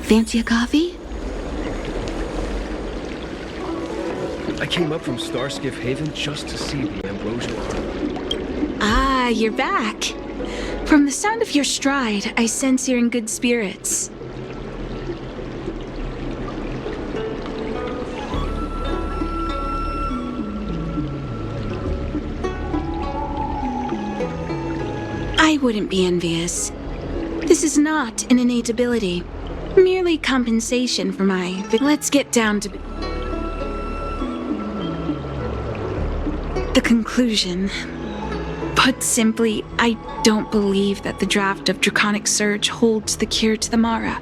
Fancy a coffee? I came up from Starskiff Haven just to see the ambrosial armor. Ah, you're back. From the sound of your stride, I sense you're in good spirits. I wouldn't be envious. This is not an innate ability, merely compensation for my... Let's get down to the conclusion. Put simply, I don't believe that the draft of Draconic Surge holds the cure to the Mara.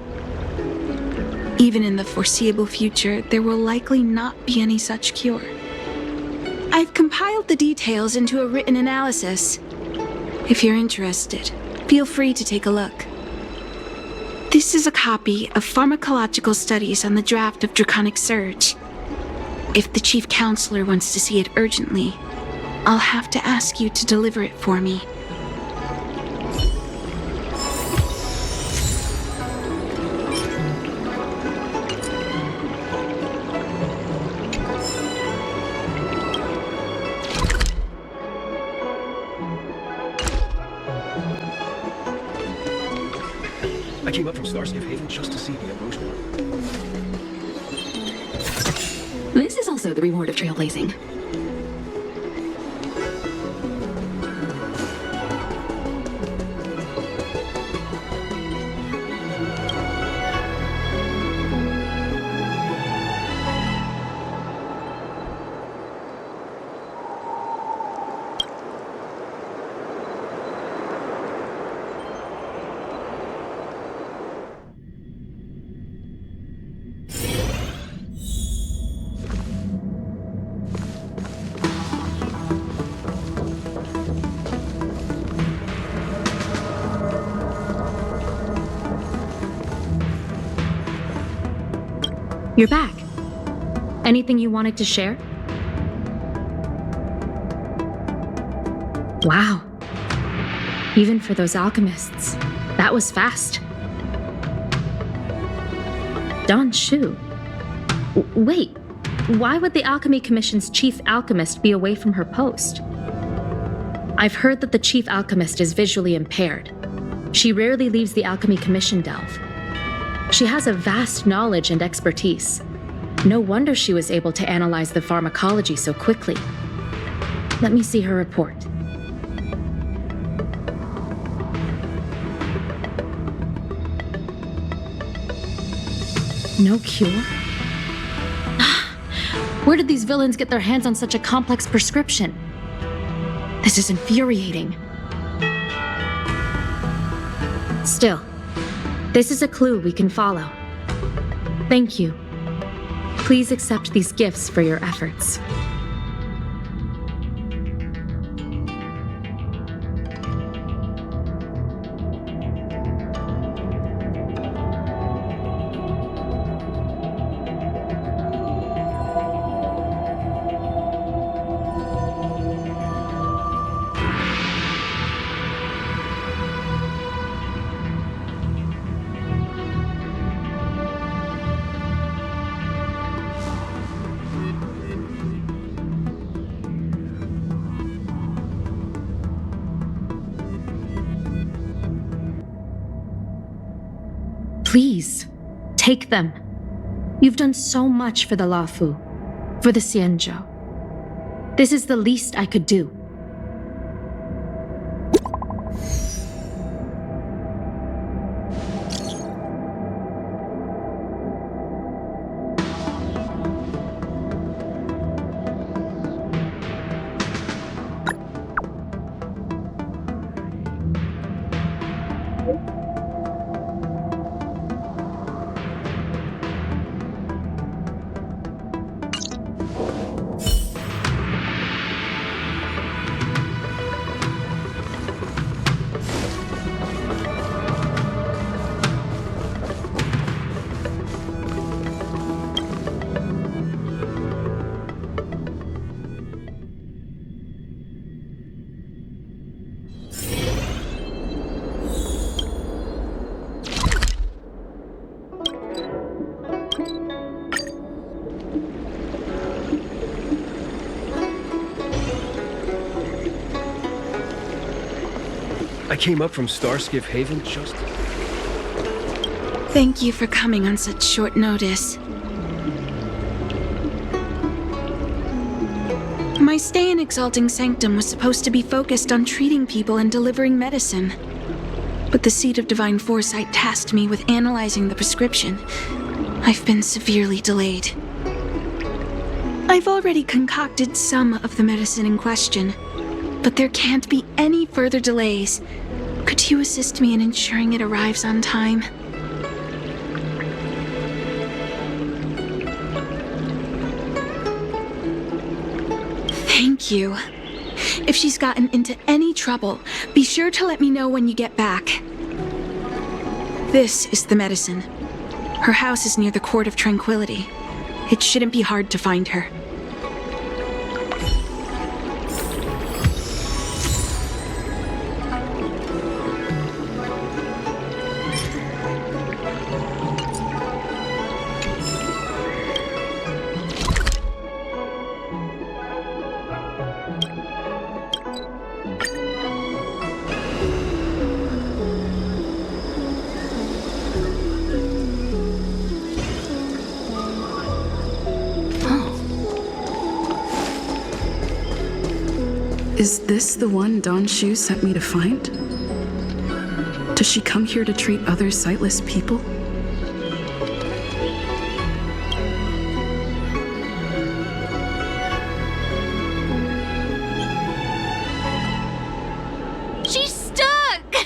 Even in the foreseeable future, there will likely not be any such cure. I've compiled the details into a written analysis. If you're interested, feel free to take a look. This is a copy of pharmacological studies on the draft of Draconic Surge. If the Chief Counselor wants to see it urgently, I'll have to ask you to deliver it for me. I came up from Starskiff Haven just to see the ambrosial armor. This is also the reward of trailblazing. You're back. Anything you wanted to share? Wow. Even for those alchemists, that was fast. Don Shu. Wait, why would the Alchemy Commission's chief alchemist be away from her post? I've heard that the chief alchemist is visually impaired. She rarely leaves the Alchemy Commission delve. She has a vast knowledge and expertise. No wonder she was able to analyze the pharmacology so quickly. Let me see her report. No cure? Where did these villains get their hands on such a complex prescription? This is infuriating. Still, this is a clue we can follow. Thank you. Please accept these gifts for your efforts. Please, take them. You've done so much for the Lafu, for the Xianzhou. This is the least I could do. I came up from Starskiff Haven just... Thank you for coming on such short notice. My stay in Exalting Sanctum was supposed to be focused on treating people and delivering medicine. But the Seat of Divine Foresight tasked me with analyzing the prescription. I've been severely delayed. I've already concocted some of the medicine in question, but there can't be any further delays. Could you assist me in ensuring it arrives on time? Thank you. If she's gotten into any trouble, be sure to let me know when you get back. This is the medicine. Her house is near the Court of Tranquility. It shouldn't be hard to find her. Is this the one Don Shu sent me to find? Does she come here to treat other sightless people? She's stuck!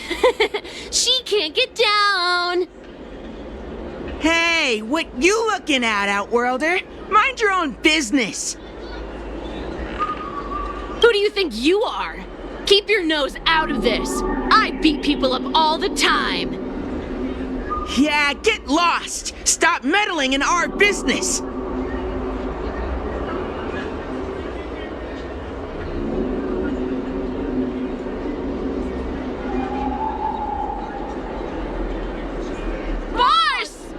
She can't get down! Hey, what you looking at, Outworlder? Mind your own business! Who do you think you are? Keep your nose out of this. I beat people up all the time. Yeah, get lost! Stop meddling in our business! Boss!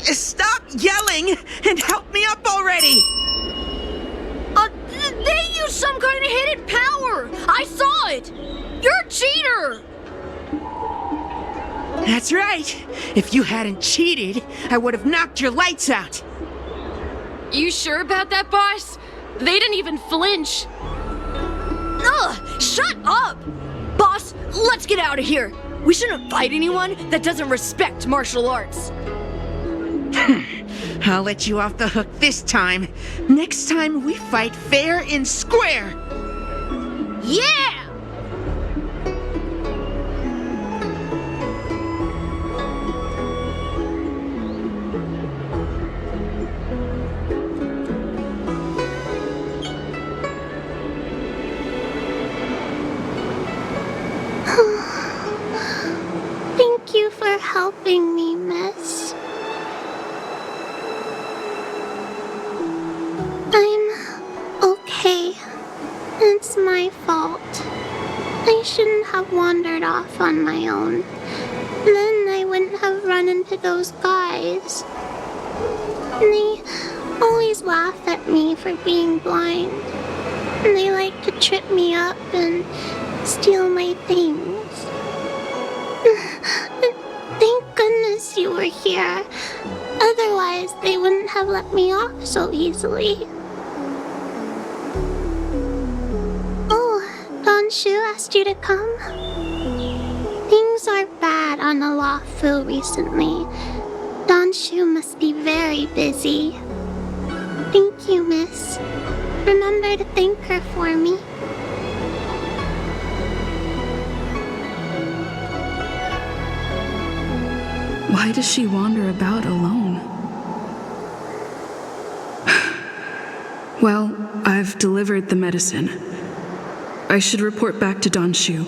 Stop yelling and help me up already! They used some kind of hidden power! I saw it! You're a cheater! That's right. If you hadn't cheated, I would have knocked your lights out. You sure about that, boss? They didn't even flinch. Ugh! Shut up! Boss, let's get out of here. We shouldn't fight anyone that doesn't respect martial arts. I'll let you off the hook this time. Next time we fight fair and square. Yeah! Thank you for helping me, miss. I'm okay. It's my fault. I shouldn't have wandered off on my own. Then I wouldn't have run into those guys. They always laugh at me for being blind. They like to trip me up and steal my things. Thank goodness you were here. Otherwise, they wouldn't have let me off so easily. Oh, Don Shu asked you to come? Things are bad on Alafu recently. Don Shu must be very busy. Thank you, miss. Remember to thank her for me. Why does she wander about alone? Well, I've delivered the medicine. I should report back to Don Shu.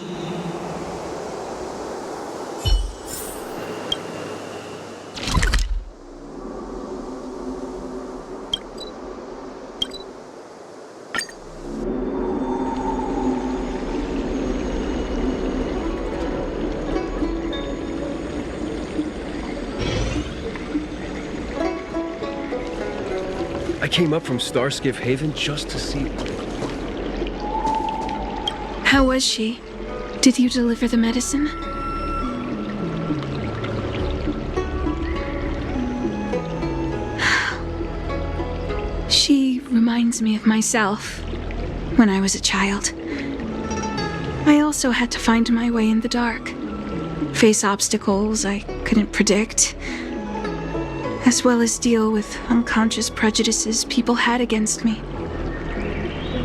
I came up from Starskiff Haven just to see you. How was she? Did you deliver the medicine? She reminds me of myself when I was a child. I also had to find my way in the dark, face obstacles I couldn't predict, as well as deal with unconscious prejudices people had against me.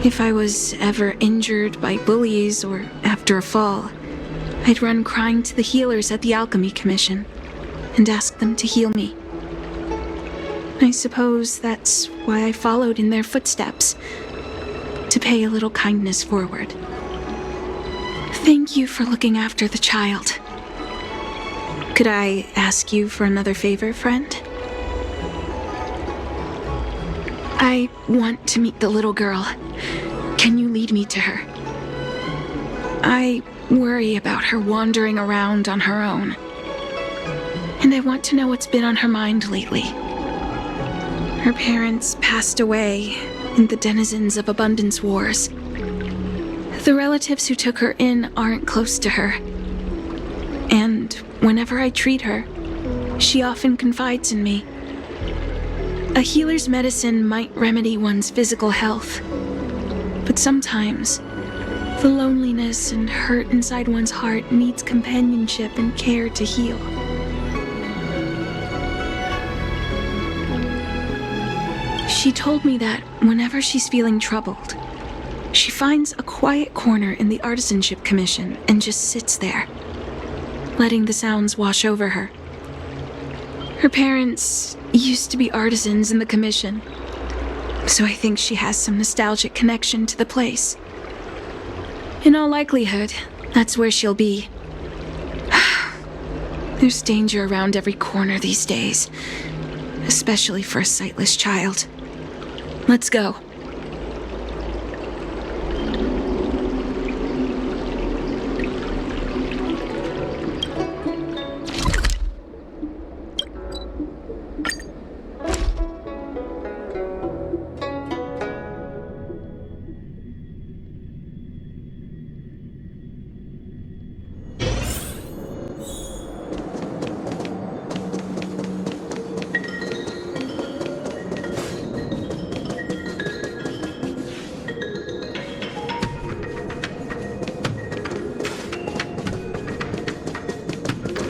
If I was ever injured by bullies or after a fall, I'd run crying to the healers at the Alchemy Commission and ask them to heal me. I suppose that's why I followed in their footsteps, to pay a little kindness forward. Thank you for looking after the child. Could I ask you for another favor, friend? I want to meet the little girl. Can you lead me to her? I worry about her wandering around on her own, and I want to know what's been on her mind lately. Her parents passed away in the denizens of Abundance Wars. The relatives who took her in aren't close to her, and whenever I treat her, she often confides in me. A healer's medicine might remedy one's physical health, but sometimes the loneliness and hurt inside one's heart needs companionship and care to heal. She told me that whenever she's feeling troubled, she finds a quiet corner in the Artisanship Commission and just sits there, letting the sounds wash over her. Her parents used to be artisans in the commission, so I think she has some nostalgic connection to the place. In all likelihood, that's where she'll be. There's danger around every corner these days, especially for a sightless child. Let's go.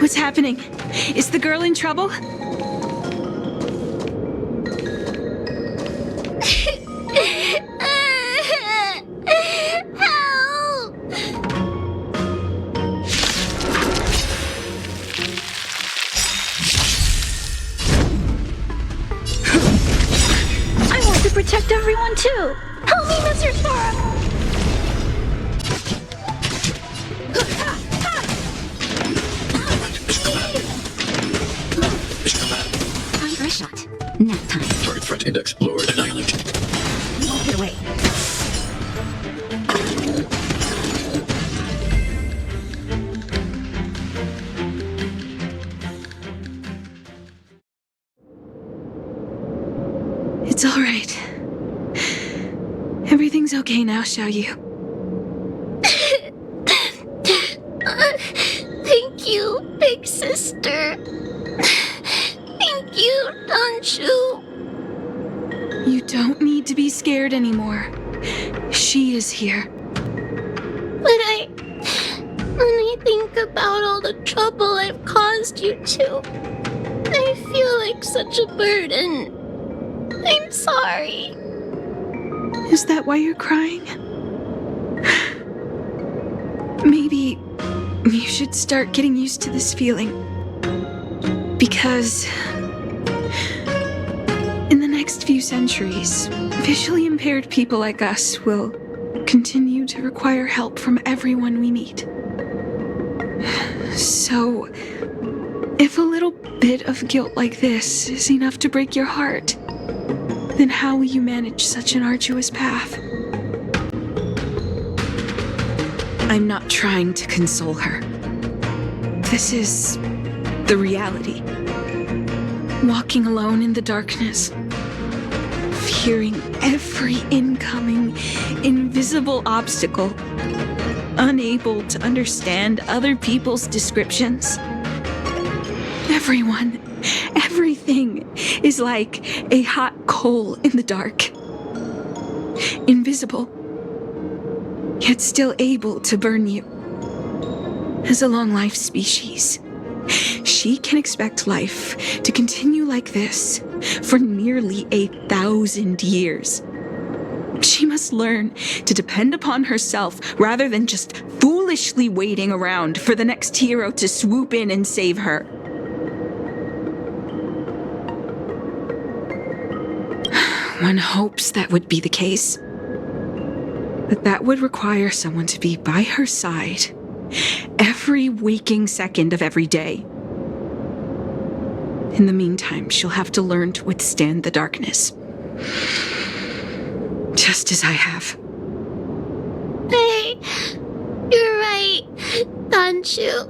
What's happening? Is the girl in trouble? Help! I want to protect everyone too. Help me, Mr. Sora! Time for a shot. Nap time. Target threat index lowered. Annihilate. Get away. It's all right. Everything's okay now, Xiaoyu. Thank you, big sister. Thank you, Danshu. You don't need to be scared anymore. She is here. When I think about all the trouble I've caused you two, I feel like such a burden. I'm sorry. Is that why you're crying? Maybe you should start getting used to this feeling. Because in the next few centuries, visually impaired people like us will continue to require help from everyone we meet. So, if a little bit of guilt like this is enough to break your heart, then how will you manage such an arduous path? I'm not trying to console her. This is the reality. Walking alone in the darkness, fearing every incoming, invisible obstacle, unable to understand other people's descriptions. Everything is like a hot coal in the dark. Invisible, yet still able to burn you. As a long-life species, she can expect life to continue like this for nearly 1,000 years. She must learn to depend upon herself rather than just foolishly waiting around for the next hero to swoop in and save her. One hopes that would be the case. But that would require someone to be by her side every waking second of every day. In the meantime, she'll have to learn to withstand the darkness. Just as I have. Hey, you're right, Danshu.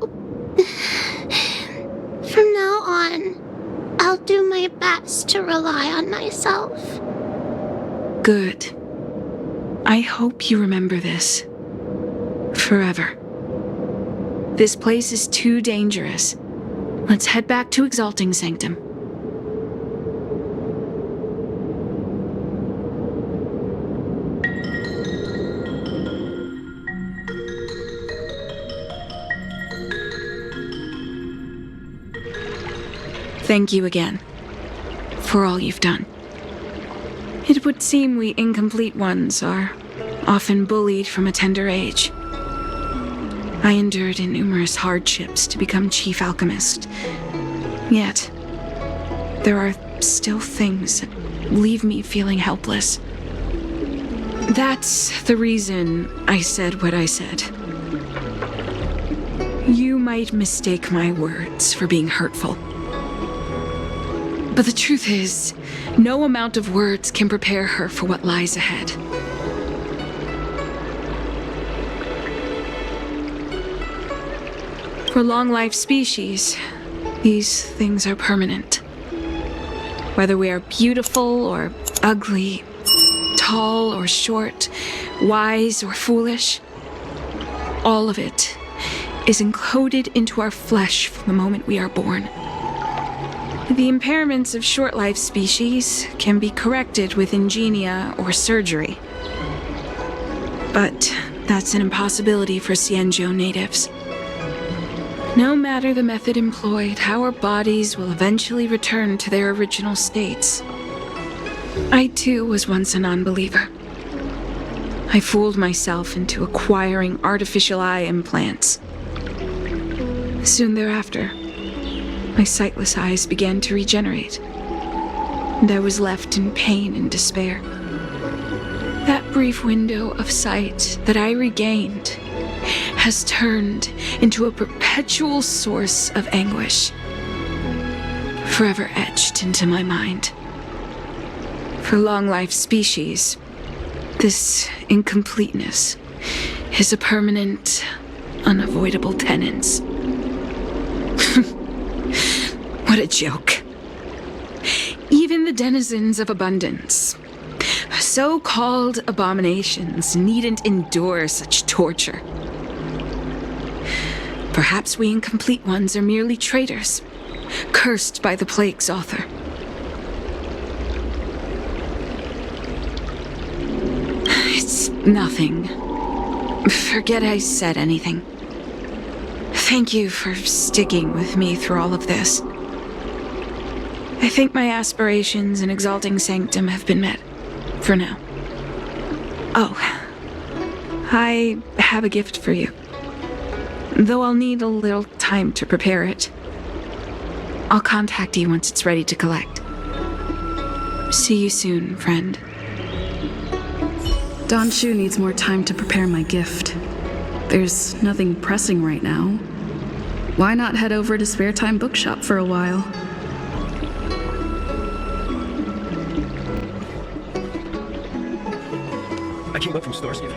From now on, I'll do my best to rely on myself. Good. I hope you remember this. Forever. This place is too dangerous. Let's head back to Exalting Sanctum. Thank you again for all you've done. It would seem we incomplete ones are often bullied from a tender age. I endured numerous hardships to become Chief Alchemist. Yet, there are still things that leave me feeling helpless. That's the reason I said what I said. You might mistake my words for being hurtful. But the truth is, no amount of words can prepare her for what lies ahead. For long-life species, these things are permanent. Whether we are beautiful or ugly, tall or short, wise or foolish, all of it is encoded into our flesh from the moment we are born. The impairments of short-life species can be corrected with ingenia or surgery. But that's an impossibility for Xianzhou natives. No matter the method employed, our bodies will eventually return to their original states. I too was once a non-believer. I fooled myself into acquiring artificial eye implants. Soon thereafter, my sightless eyes began to regenerate, and I was left in pain and despair. That brief window of sight that I regained has turned into a perpetual source of anguish, forever etched into my mind. For long-life species, this incompleteness is a permanent, unavoidable tenance. What a joke. Even the denizens of abundance, so-called abominations, needn't endure such torture. Perhaps we incomplete ones are merely traitors, cursed by the plague's author. It's nothing. Forget I said anything. Thank you for sticking with me through all of this. I think my aspirations in Exalting Sanctum have been met, for now. Oh, I have a gift for you. Though I'll need a little time to prepare it. I'll contact you once it's ready to collect. See you soon, friend. Danshu needs more time to prepare my gift. There's nothing pressing right now. Why not head over to Spare Time Bookshop for a while? I came up from Starskip.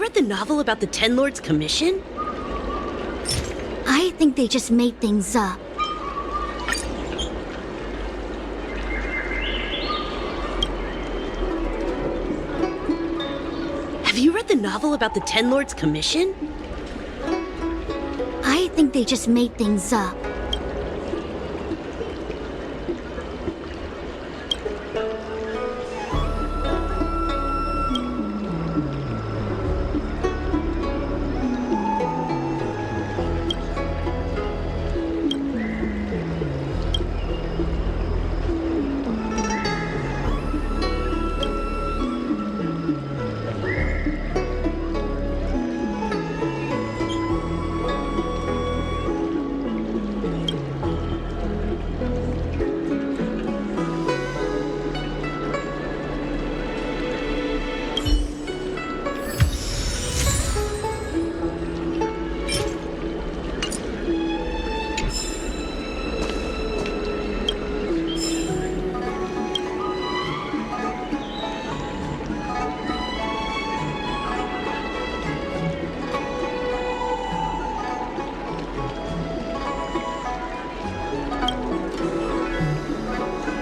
read the novel about the Ten Lords Commission? I think they just made things up. Have you read the novel about the Ten Lords Commission? I think they just made things up.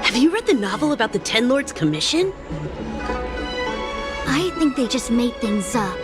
Have you read the novel about the Ten Lords Commission? I think they just made things up.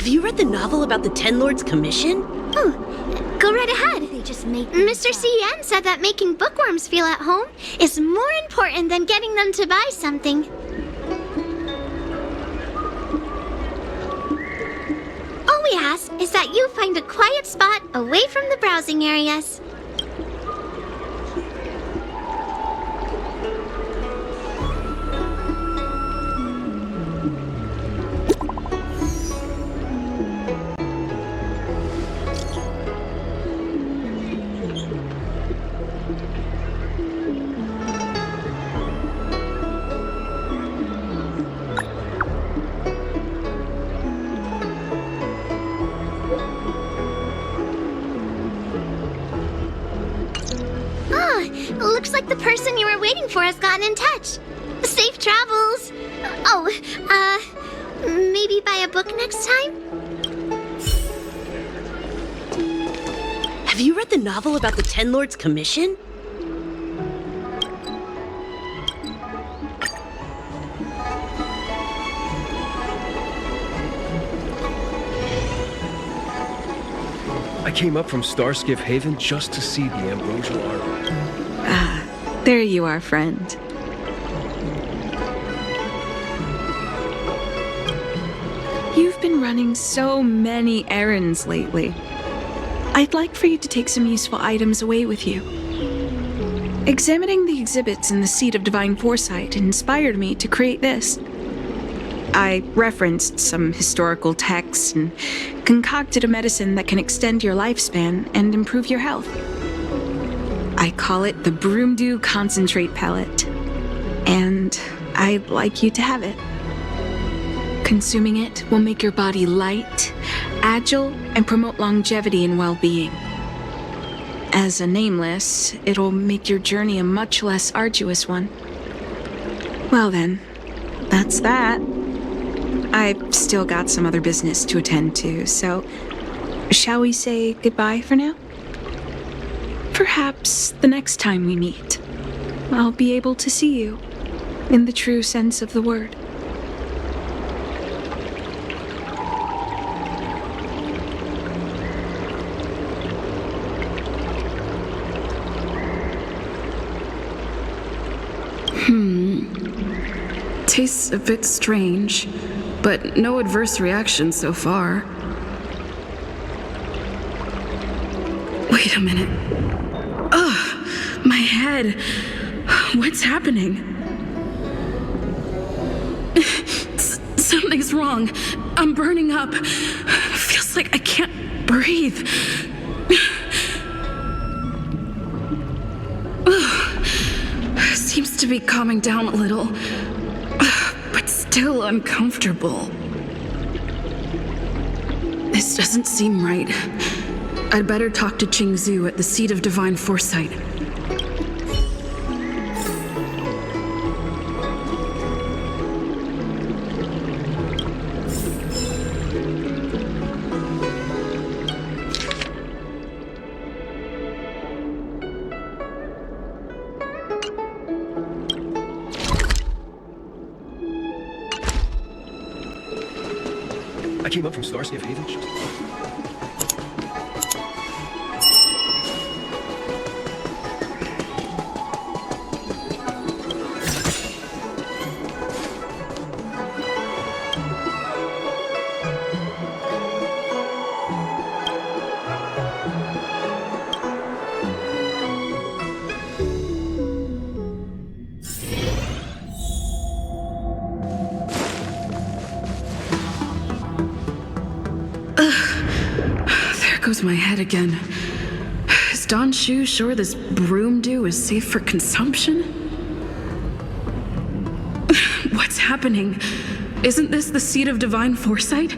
Have you read the novel about the Ten Lords Commission? Oh, go right ahead. They just made Mr. CN said that making bookworms feel at home is more important than getting them to buy something. All we ask is that you find a quiet spot away from the browsing areas. Looks like the person you were waiting for has gotten in touch. Safe travels. Oh, maybe buy a book next time? Have you read the novel about the Ten Lords Commission? I came up from Starskiff Haven just to see the ambrosial arbor. There you are, friend. You've been running so many errands lately. I'd like for you to take some useful items away with you. Examining the exhibits in the Seat of Divine Foresight inspired me to create this. I referenced some historical texts and concocted a medicine that can extend your lifespan and improve your health. I call it the Broomdew Concentrate Pellet, and I'd like you to have it. Consuming it will make your body light, agile, and promote longevity and well-being. As a nameless, it'll make your journey a much less arduous one. Well then, that's that. I've still got some other business to attend to, so shall we say goodbye for now? Perhaps the next time we meet, I'll be able to see you in the true sense of the word. Tastes a bit strange, but no adverse reaction so far. Wait a minute. Ugh, my head. What's happening? Something's wrong. I'm burning up. Feels like I can't breathe. Seems to be calming down a little, but still uncomfortable. This doesn't seem right. I'd better talk to Qingzhu at the Seat of Divine Foresight. I came up from Starskiff Haven just... Goes my head again. Is Don Shu sure this broom dew is safe for consumption? What's happening? Isn't this the Seat of Divine Foresight?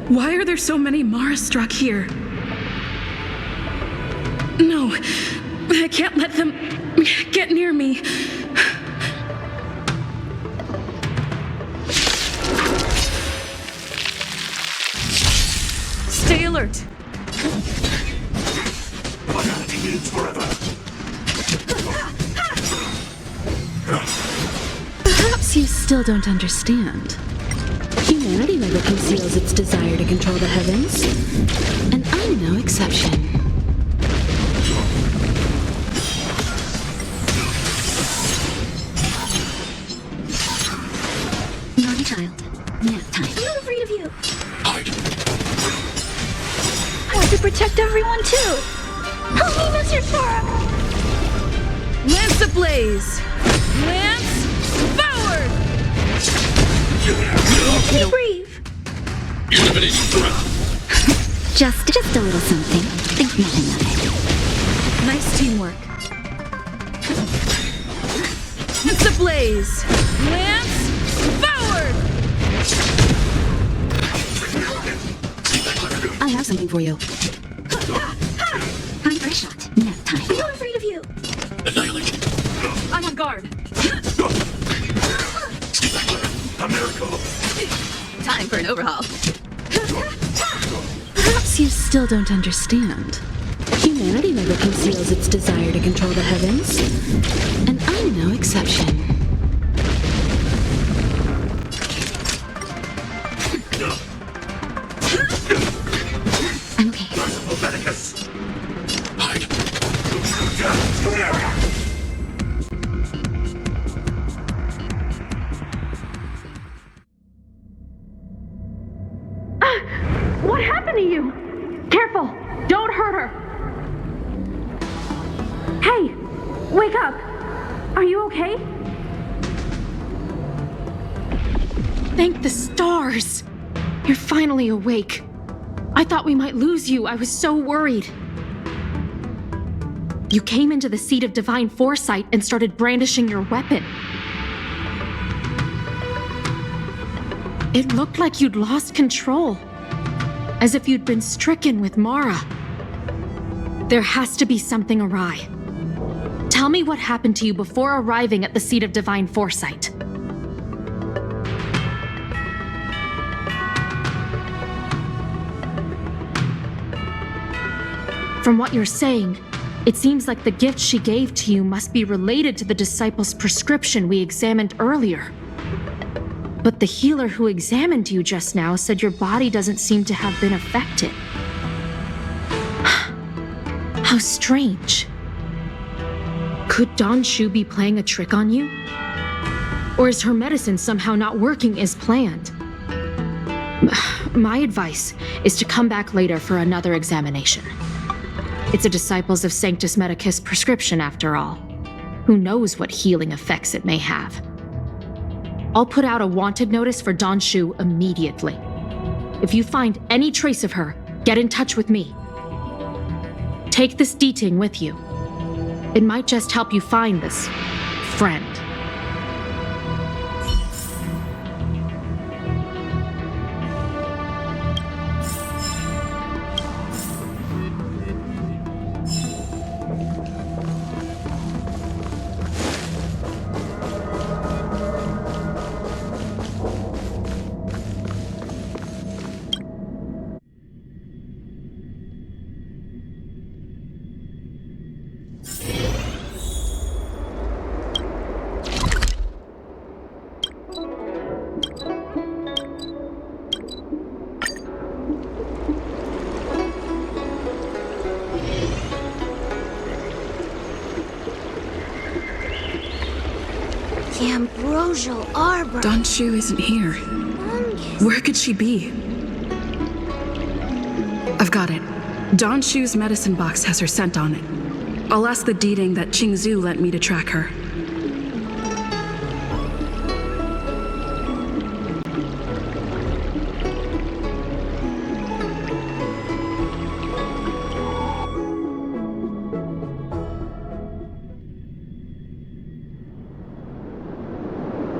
Why are there so many Mara struck here? No, I can't let them get near me. Stay alert. Perhaps you still don't understand. Humanity never conceals its desire to control the heavens, and I'm no exception. Naughty child, nap time. I'm not afraid of you. I want to protect everyone too. Help me, Mr. Sora! Lance ablaze! Lance forward! Can you breathe? Just a little something. Think nothing of it. Nice teamwork. Lance ablaze! Lance forward! I have something for you. Time for a shot. Nap time. I'm not afraid of you. Annihilate. I'm on guard. A miracle. Time for an overhaul. Perhaps you still don't understand. Humanity never conceals its desire to control the heavens, and I'm no exception. I'm okay. Hide. What happened to you? Careful! Don't hurt her! Hey! Wake up! Are you okay? Thank the stars! You're finally awake. I thought we might lose you. I was so worried. You came into the Seat of Divine Foresight and started brandishing your weapon. It looked like you'd lost control, as if you'd been stricken with Mara. There has to be something awry. Tell me what happened to you before arriving at the Seat of Divine Foresight. From what you're saying, it seems like the gift she gave to you must be related to the disciple's prescription we examined earlier. But the healer who examined you just now said your body doesn't seem to have been affected. How strange. Could Don Shu be playing a trick on you? Or is her medicine somehow not working as planned? My advice is to come back later for another examination. It's a Disciples of Sanctus Medicus prescription, after all. Who knows what healing effects it may have? I'll put out a wanted notice for Don Shu immediately. If you find any trace of her, get in touch with me. Take this D-Ting with you. It might just help you find this friend. The ambrosial arbor. Don Shu isn't here. Where could she be? I've got it. Don Shu's medicine box has her scent on it. I'll ask the D-Ting that Qingzhu lent me to track her.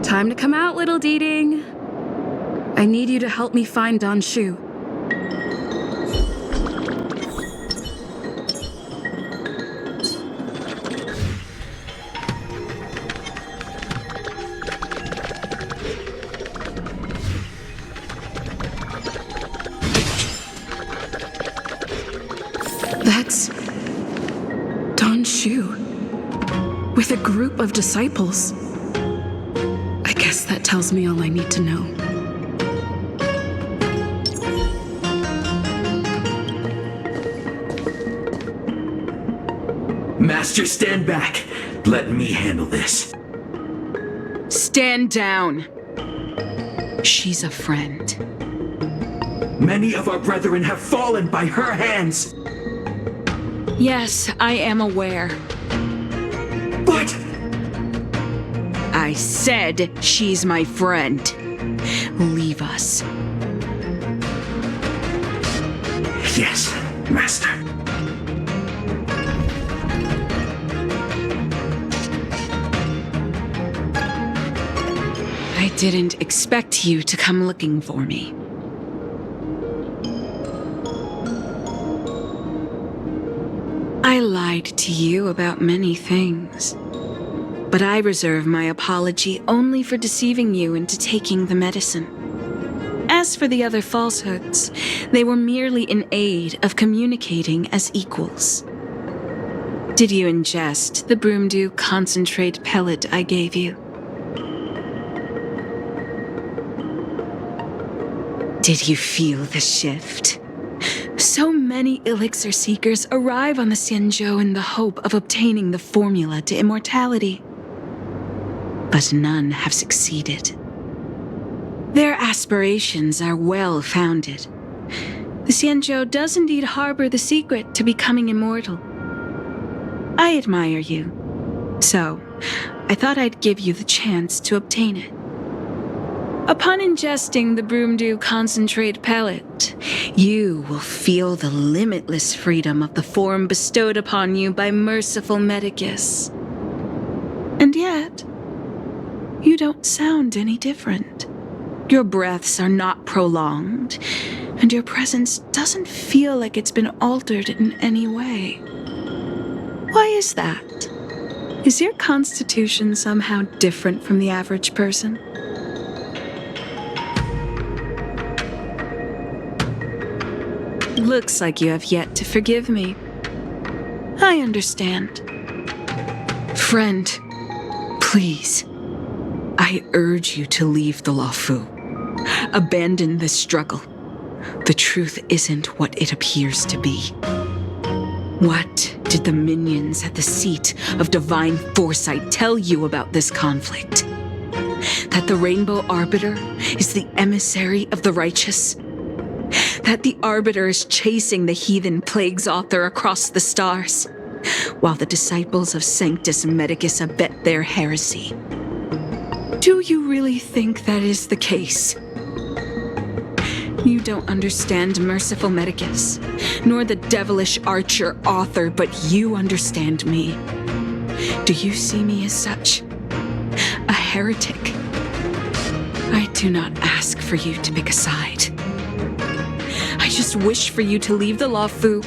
Time to come out, little D-Ting. I need you to help me find Don Shu. That's Don Shu with a group of disciples. I guess that tells me all I need to know. Master, stand back. Let me handle this. Stand down. She's a friend. Many of our brethren have fallen by her hands. Yes, I am aware. But I said she's my friend. Leave us. yes, Master. I didn't expect you to come looking for me. I lied to you about many things, but I reserve my apology only for deceiving you into taking the medicine. As for the other falsehoods, they were merely in aid of communicating as equals. Did you ingest the broomdew concentrate pellet I gave you? Did you feel the shift? So many elixir seekers arrive on the Xianzhou in the hope of obtaining the formula to immortality. But none have succeeded. Their aspirations are well-founded. The Xianzhou does indeed harbor the secret to becoming immortal. I admire you, so I thought I'd give you the chance to obtain it. Upon ingesting the broomdew concentrate pellet, you will feel the limitless freedom of the form bestowed upon you by merciful Medicus. And yet, you don't sound any different. Your breaths are not prolonged, and your presence doesn't feel like it's been altered in any way. Why is that? Is your constitution somehow different from the average person? Looks like you have yet to forgive me. I understand. Friend, please. I urge you to leave the Luofu. Abandon this struggle. The truth isn't what it appears to be. What did the minions at the seat of divine foresight tell you about this conflict? That the Rainbow Arbiter is the emissary of the righteous? That the Arbiter is chasing the heathen plague's author across the stars, while the disciples of Sanctus Medicus abet their heresy? Do you really think that is the case? You don't understand Merciful Medicus, nor the devilish archer author, but you understand me. Do you see me as such? A heretic? I do not ask for you to pick a side. I just wish for you to leave the Law Fu,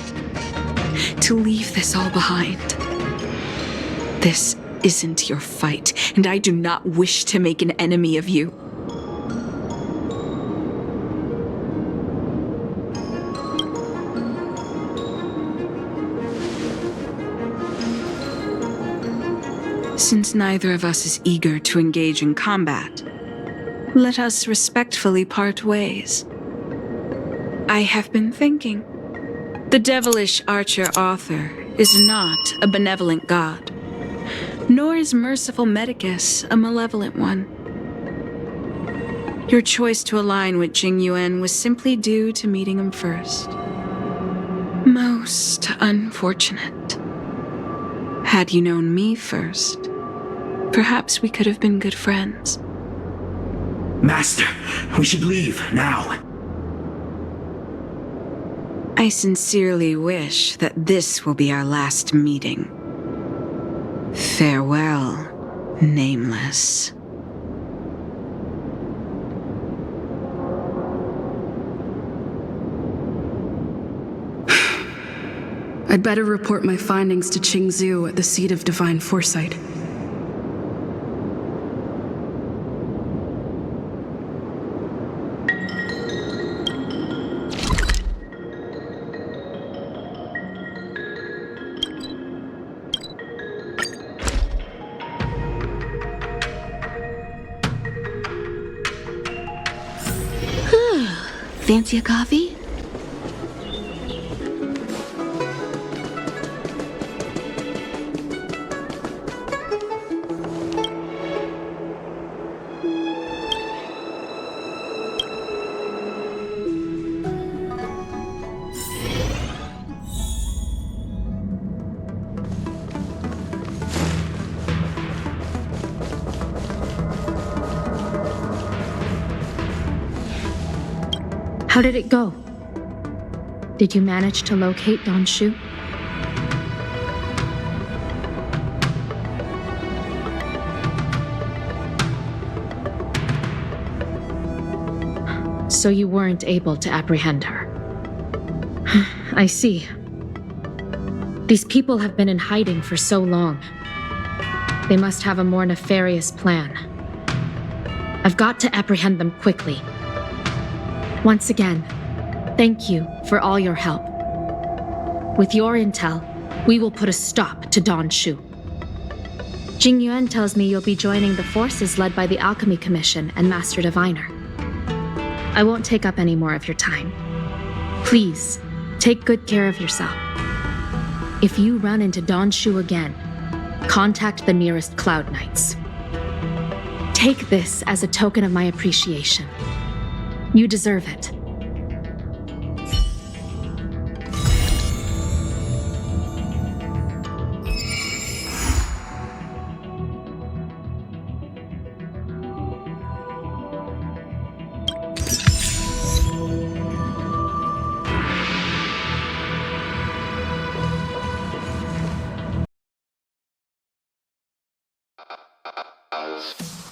to leave this all behind. This isn't your fight, and I do not wish to make an enemy of you. Since neither of us is eager to engage in combat, let us respectfully part ways. I have been thinking. The devilish archer author is not a benevolent god, nor is Merciful Medicus a malevolent one. Your choice to align with Jing Yuan was simply due to meeting him first. Most unfortunate. Had you known me first, perhaps we could have been good friends. Master, we should leave now. I sincerely wish that this will be our last meeting. Farewell, Nameless. I'd better report my findings to Qingzhou at the seat of divine foresight. Fancy a coffee? How did it go? Did you manage to locate Don Shu? So you weren't able to apprehend her. I see. These people have been in hiding for so long. They must have a more nefarious plan. I've got to apprehend them quickly. Once again, thank you for all your help. With your intel, we will put a stop to Don Shu. Jing Yuan tells me you'll be joining the forces led by the Alchemy Commission and Master Diviner. I won't take up any more of your time. Please, take good care of yourself. If you run into Don Shu again, contact the nearest Cloud Knights. Take this as a token of my appreciation. You deserve it. Us.